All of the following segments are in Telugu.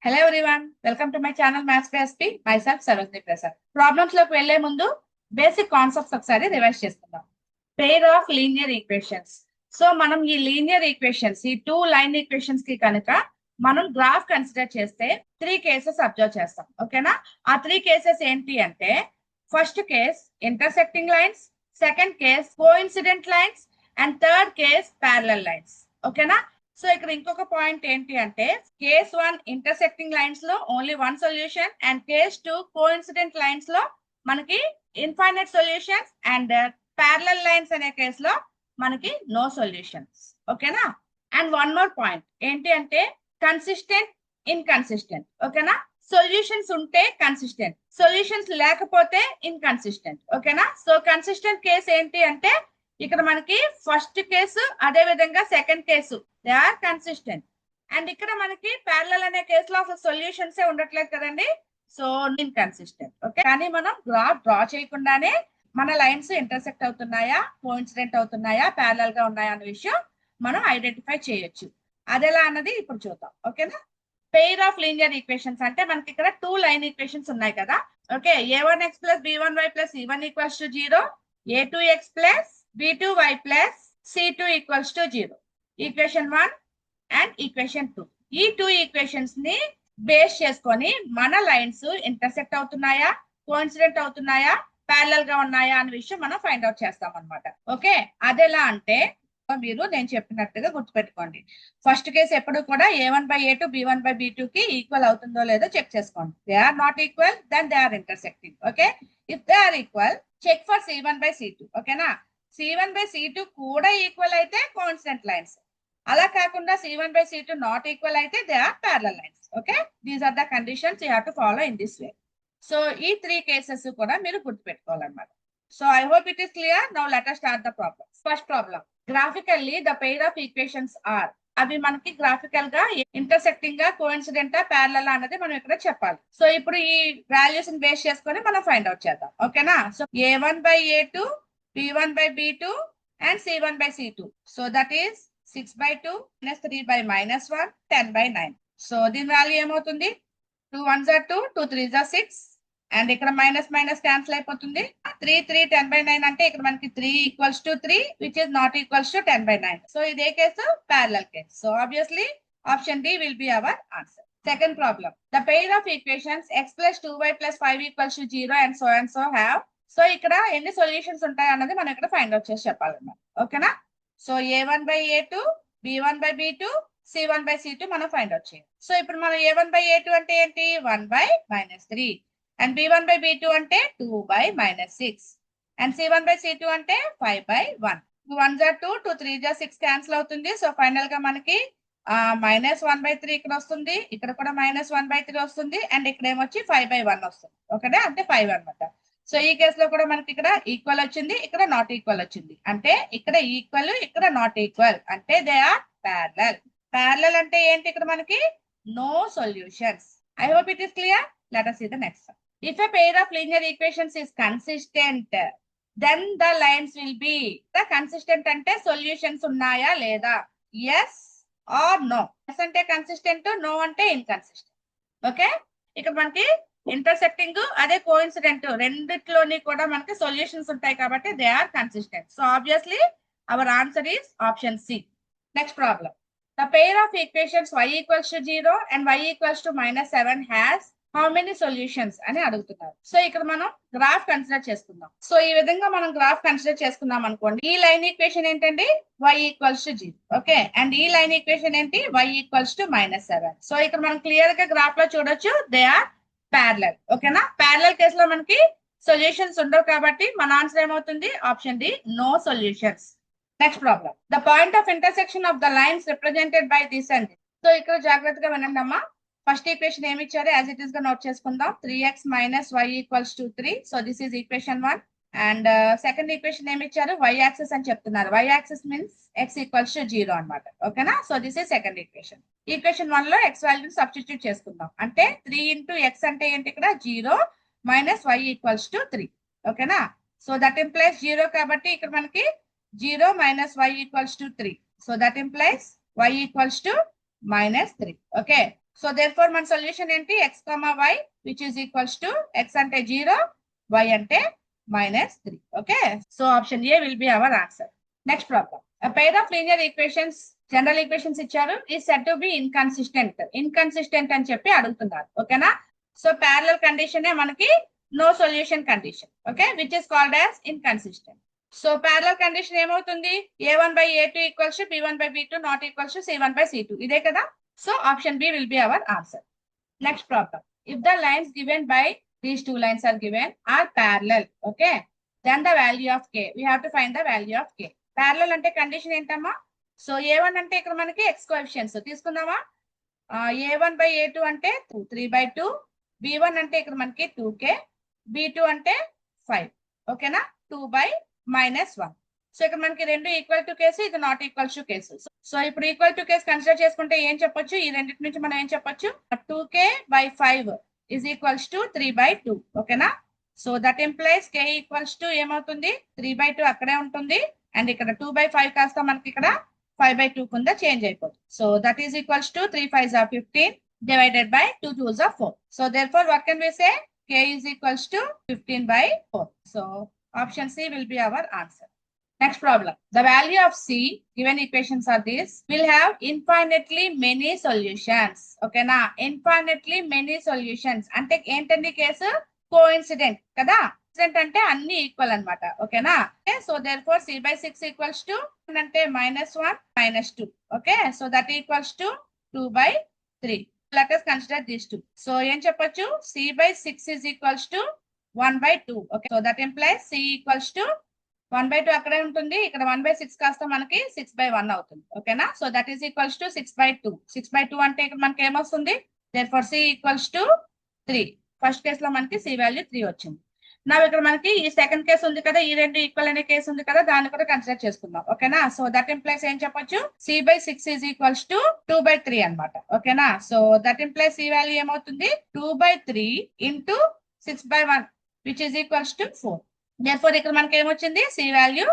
Hello everyone, welcome to my channel maths by my self Sarojini Prasad. Problems లోకి వెళ్లే ముందు బేసిక్ కాన్సెప్ట్స్ ఒకసారి రివైజ్ చేసుకుందాం. Pair of linear equations. So మనం ఈ లీనియర్ ఈక్వేషన్స్, ఈ టూ లైన్ ఈక్వేషన్స్ కి కనుక మనం గ్రాఫ్ కన్సిడర్ చేస్తే 3 కేసెస్ అబ్జర్వ్ చేస్తాం. ఓకేనా? ఆ 3 కేసెస్ ఏంటి అంటే, first case intersecting lines, second case coincident lines and third case parallel lines. ఓకేనా? సో ఇక్కడ ఇంకొక పాయింట్ ఏంటి అంటే, కేస్ 1 ఇంటర్సెక్టింగ్ లైన్స్ లో only 1 solution and case 2 coincident lines లో మనకి infinite solutions and parallel lines అనే కేసులో మనకి నో సొల్యూషన్స్. ఓకేనా? అండ్ వన్ మోర్ పాయింట్ ఏంటి అంటే, కన్సిస్టెంట్ ఇన్కన్సిస్టెంట్. ఓకేనా? సొల్యూషన్స్ ఉంటే కన్సిస్టెంట్, సొల్యూషన్స్ లేకపోతే ఇన్కన్సిస్టెంట్. ఓకేనా? సో కన్సిస్టెంట్ కేసు ఏంటి అంటే, ఇక్కడ మనకి ఫస్ట్ కేసు అదే విధంగా second case they are consistent. And ఇక్కడ మనకి ప్యారలల్ అనే కేసులో అసలు సొల్యూషన్స్ ఉండట్లేదు కదండి, సో ఇన్కన్సిస్టెంట్. ఓకే, కానీ మనం గ్రాఫ్ డ్రా చేయకుండానే మన లైన్స్ ఇంటర్సెక్ట్ అవుతున్నాయా, కోఇన్సిడెంట్ అవుతున్నాయా, ప్యారలల్ గా ఉన్నాయా అనే విషయం మనం ఐడెంటిఫై చేయొచ్చు. అదెలా అన్నది ఇప్పుడు చూద్దాం. ఓకేనా? పెయిర్ ఆఫ్ లీనియర్ ఈక్వేషన్స్ అంటే మనకి ఇక్కడ 2 లైన్ ఈక్వేషన్స్ ఉన్నాయి కదా. Okay, a1x plus b1y plus c1 equals to 0, a2x plus b2y plus c2 equals to 0. Equation 1 and equation 2. ఈ 2 ఈక్వేషన్స్ ని బేస్ చేసుకొని మన లైన్స్ ఇంటర్సెక్ట్ అవుతున్నాయా, కోఇన్సిడెంట్ అవుతున్నాయా, ప్యారలల్ గా ఉన్నాయా అనే విషయం మనం ఫైండ్ అవుట్ చేస్తాం అనమాట. ఓకే, అదెలా అంటే మీరు నేను చెప్పినట్టుగా గుర్తుపెట్టుకోండి. ఫస్ట్ కేసు ఎప్పుడు కూడా a1/a2 b1/b2 కి ఈక్వల్ అవుతుందో లేదో చెక్ చేసుకోండి. They are not equal, then they are intersecting. Okay, if they are equal check for c1/c2. ఓకేనా? c1/c2 కూడా ఈక్వల్ అయితే కోఇన్సిడెంట్ లైన్స్, అలా కాకుండా c1/c2 నాట్ ఈక్వల్ అయితే they are parallel lines. Okay, these are the conditions you have to follow in this way. So ఈ 3 కేసెస్ కూడా మీరు గుర్తుపెట్టుకోవాలన్నమాట. So I hope it is clear. Now let us start the problem. First problem, graphically the pair of equations are. అవి మనకి గ్రాఫికల్ గా ఇంటర్సెక్టింగ్ గా కోఇన్సిడెంట్ ప్యారలల్ అన్నది మనం ఇక్కడ చెప్పాలి. సో ఇప్పుడు ఈ వాల్యూస్ ని బేస్ చేసుకొని మనం ఫైండ్ అవుట్ చేద్దాం. ఓకేనా? So a1/a2, b1/b2 and c1/c2. So that is 6/2 minus 3/-1 10/9. So దీని వాల్యూ ఏమవుతుంది? 2 1s are 2, 2 3s are 6, and ఇక్కడ మైనస్ మైనస్ క్యాన్సిల్ అయిపోతుంది. 3 3 10/9 అంటే ఇక్కడ మనకి 3 equals to 3 which is not equals to 10/9. So ఇదే case parallel case. So obviously option D will be our answer. Second problem, the pair of equations x plus 2y plus 5 equals to 0 and so have. So ఇక్కడ ఎన్ని సొల్యూషన్స్ ఉంటాయి అన్నది మనం ఇక్కడ ఫైండ్ అవుట్ చేసి చెప్పాలన్నమాట. ఓకేనా? సో a1/a2, b1/b2, c1/c2 మనం ఫైండ్ అవుట్ చేయాలి. సో ఇప్పుడు మనం a1/a2 అంటే ఏంటి? 1/-3 అండ్ b1/b2 అంటే 2/-6 అండ్ c1/c2 అంటే 5/1. 2 1s are 2, 2 3s are 6 cancel అవుతుంది. సో ఫైనల్ గా మనకి -1/3 ఇక్కడ వస్తుంది, ఇక్కడ కూడా -1/3 వస్తుంది, అండ్ ఇక్కడ ఏమొచ్చి 5/1 వస్తుంది. ఓకేనా? అంటే 5 అనమాట. సో ఈ కేసులో కూడా మనకి ఇక్కడ ఈక్వల్ వచ్చింది, ఇక్కడ నాట్ ఈక్వల్ వచ్చింది. అంటే ఇక్కడ ఈక్వల్, ఇక్కడ నాట్ ఈక్వల్, అంటే దే ఆర్ ప్యారలల్. ప్యారలల్ అంటే ఏంటి? ఇక్కడ మనకి no solutions. I hope it is clear. Let us see the next one. If a pair of linear equations is consistent, then the lines will be. The consistent అంటే సొల్యూషన్స్ ఉన్నాయా లేదా? yes or no. yes అంటే కన్సిస్టెంట్, no అంటే ఇన్కన్సిస్టెంట్. ఓకే, ఇక్కడ మనకి ఇంటర్సెక్టింగ్ అదే కోఇన్సిడెంట్ రెండిట్లోని కూడా మనకి సొల్యూషన్స్ ఉంటాయి కాబట్టి they are consistent. So obviously our answer is option C. Next problem, the pair of equations y equals to 0 and y equals to -7 has how many solutions అని అడుగుతున్నారు. సో ఇక్కడ మనం గ్రాఫ్ కన్సిడర్ చేసుకుందాం. సో ఈ విధంగా మనం గ్రాఫ్ కన్సిడర్ చేసుకున్నాం అనుకోండి. ఈ లైన్ ఈక్వేషన్ ఏంటండి? y equals to 0. Okay, and ఈ లైన్ ఈక్వేషన్ ఏంటి? y equals to -7. సో ఇక్కడ మనం క్లియర్ గా గ్రాఫ్ లో చూడొచ్చు దే ఆర్ ప్యారలల్. ఓకేనా? ప్యారలల్ కేసులో మనకి సొల్యూషన్స్ ఉండవు కాబట్టి మన ఆన్సర్ ఏమవుతుంది? Option D, no solutions. Next problem, the point of intersection of the lines represented by this and. So ఇక్కడ జాగ్రత్తగా వినండి అమ్మా. ఫస్ట్ ఈక్వేషన్ ఏమి ఇచ్చారు? యాజ్ ఇట్ ఈస్ గా నోట్ చేసుకుందాం. 3x - y equals to 3. So this is equation 1. And second equation ఏమి ఇచ్చారు? y యాక్సిస్ అని చెప్తున్నారు. y axis means x equals to 0 అనమాట. ఓకేనా? So this is second equation. Equation 1 లో x వాల్యూని సబ్స్టిట్యూట్ చేసుకుందాం. అంటే 3 × x అంటే ఏంటి? ఇక్కడ 0 - y equals to 3. ఓకేనా? సో దట్ ఇంప్లైస్ 0 కాబట్టి ఇక్కడ మనకి 0 - y equals to 3. So that implies y equals to -3. Okay, so therefore మన సొల్యూషన్ ఏంటి x, y which is equals to x అంటే 0, y అంటే -3. Okay, so option A will be our answer. Next problem. A pair of linear equations, general equations ఇచ్చారు, is said to be inconsistent అని చెప్పి అడుగుతున్నారు. ఓకేనా, సో ప్యారలల్ కండిషన్ మనకి no solution condition. Okay, which is called as inconsistent. So parallel condition ఏమవుతుంది, a1/a2 equals to b1/b2 not equals to c1/c2. ఇదే కదా, so option B will be our answer. Next problem. If the lines given by these two lines are given are parallel, okay, then the value of k, we have to find the value of k. Parallel అంటే కండిషన్ ఏంటమ్మా, సో a1 అంటే ఇక్కడ మనకి x కోఎఫిషియన్స్ తీసుకుందామా, a1/a2 అంటే 3/2, b1 అంటే ఇక్కడ మనకి 2k, b2 అంటే 5. ఓకేనా, 2/-1. సో ఇక్కడ మనకి రెండు ఈక్వల్ టు కేసు, ఇది not equal to case. So ఇప్పుడు ఈక్వల్ టు కేసు కన్సిడర్ చేసుకుంటే ఏం చెప్పొచ్చు, ఈ రెండింటి నుంచి మనం ఏం చెప్పొచ్చు, 2k/5 is equals to 3/2. ఓకేనా, so that implies k equals to ఏమవుతుంది, 3/2 అక్కడే ఉంటుంది, అండ్ ఇక్కడ 2/5 కాస్త మనకి ఇక్కడ 5/2 కింద చేంజ్ అయిపోతుంది. So that is equals to 3 5s are 15 divided by 2 2s are 4. So therefore what can we say, k is equals to 15/4. So option C will be our answer. Next problem. The value of C, given equations are this, will have infinitely many solutions. Okay na, infinitely many solutions అంటే ఏంటండి కేసు, కోఇన్సిడెంట్ కదా, అంటే అన్ని ఈక్వల్ అనమాట. ఓకేనా, so therefore c/6 equals to అంటే -1 -2. Okay, so that equals to 2/3. Let us consider these two. So ఏం చెప్పొచ్చు, c/6 is equals to 1/2. Okay, so that implies c equals to 1/2 అక్కడే ఉంటుంది, ఇక్కడ 1/6 కాస్త మనకి 6/1 అవుతుంది. ఓకేనా, so that is equals to 6/2. 6/2 అంటే ఇక్కడ మనకి ఏమొస్తుంది, therefore c equals to 3. First case లో మనకి c వాల్యూ 3 వచ్చింది. నా ఇక్కడ మనకి ఈ సెకండ్ కేసు ఉంది కదా, ఈ రెండు ఈక్వల్ అనే కేసు ఉంది కదా, దాన్ని కూడా కన్సిడర్ చేసుకుందాం. ఓకేనా, సో దట్ ఇంప్లైస్ ఏం చెప్పొచ్చు, c/6 is equals to 2/3 అనమాట. ఓకేనా, so that implies c value ఏమవుతుంది, 2/3 into 6/1 which is equals to 4. therefore ఇక్కడ మనకి ఏమొచ్చింది, c వాల్యూ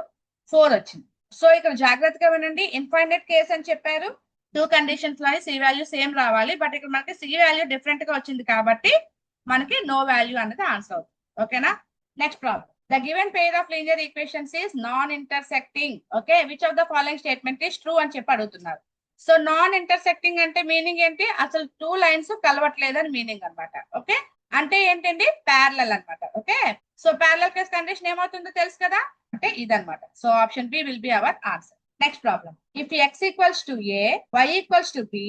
4 వచ్చింది. సో ఇక్కడ జాగ్రత్తగా వినండి, ఇన్ఫైనైట్ కేస్ అని చెప్పారు, టూ కండిషన్స్ లో c వాల్యూ సేమ్ రావాలి, బట్ ఇక్కడ మనకి c వాల్యూ డిఫరెంట్ గా వచ్చింది కాబట్టి మనకి నో వాల్యూ అనేది ఆన్సర్ అవుతుంది. ఓకేనా, next problem. The given pair of linear equations is non-intersecting. Okay, which of the following statement is true అని చెప్పి అడుగుతున్నారు. సో నాన్ ఇంటర్సెక్టింగ్ అంటే మీనింగ్ ఏంటి, అసలు టూ లైన్స్ కలవట్లేదని మీనింగ్ అనమాట. ఓకే, అంటే ఏంటండి, ప్యారలల్ అనమాట. Okay, so parallel case condition ఏమవుతుందో తెలుసు కదా, అంటే ఇదనమాట. So option B will be our answer. Next problem. If x equals to a, y equals to b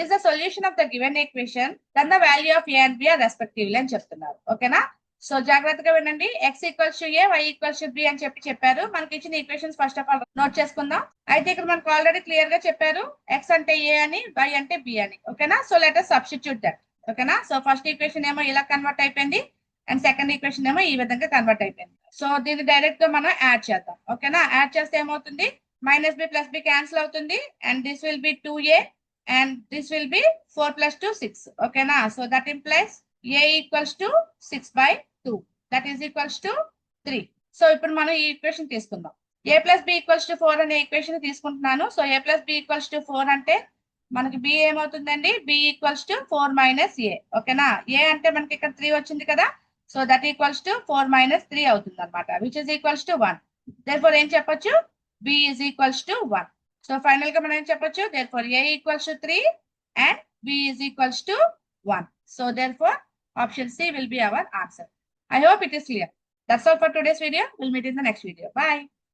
is the solution of the given equation, then the value of a and b are respectively అని చెప్తున్నారు. ఓకేనా, సో జాగ్రత్తగా వినండి, x equals to A, y equals to be అని చెప్పారు. మనకి ఇచ్చిన equations first of all note చేసుకుందాం. అయితే ఇక్కడ మనకు ఆల్రెడీ క్లియర్ గా చెప్పారు, x అంటే a అని, y అంటే b అని. ఓకేనా, so let us substitute that. ఓకేనా, సో ఫస్ట్ ఈక్వేషన్ ఏమో ఇలా కన్వర్ట్ అయిపోయింది, అండ్ సెకండ్ ఈక్వేషన్ ఏమో ఈ విధంగా కన్వర్ట్ అయిపోయింది. సో దీన్ని డైరెక్ట్ గా మనం యాడ్ చేద్దాం. ఓకేనా, యాడ్ చేస్తే ఏమవుతుంది, -b + b క్యాన్సిల్ అవుతుంది, and this will be 2a and this will be 4 + 2 6. Okay na, so that implies a equals to 6/2, that is equals to 3. So ఇప్పుడు మనం ఈ ఈక్వేషన్ తీసుకుందాం. a + b = 4 అనే ఈక్వేషన్ తీసుకుంటున్నాను. సో a + b = 4 అంటే మనకి b ఏమవుతుందండి, b = 4 - a. ఓకేనా, a అంటే మనకి ఇక్కడ 3 వచ్చింది కదా, సో దట్ ఈక్వల్స్ టు 4 - 3 అవుతుంది అనమాట, which is equals to 1. Therefore ఏం చెప్పొచ్చు, b is equals to 1. So final గా మనం ఏం చెప్పొచ్చు, therefore a = 3 and b is equals to 1. So therefore option C will be our answer. I hope it is clear. That's all for today's video. We'll meet in the next video. Bye.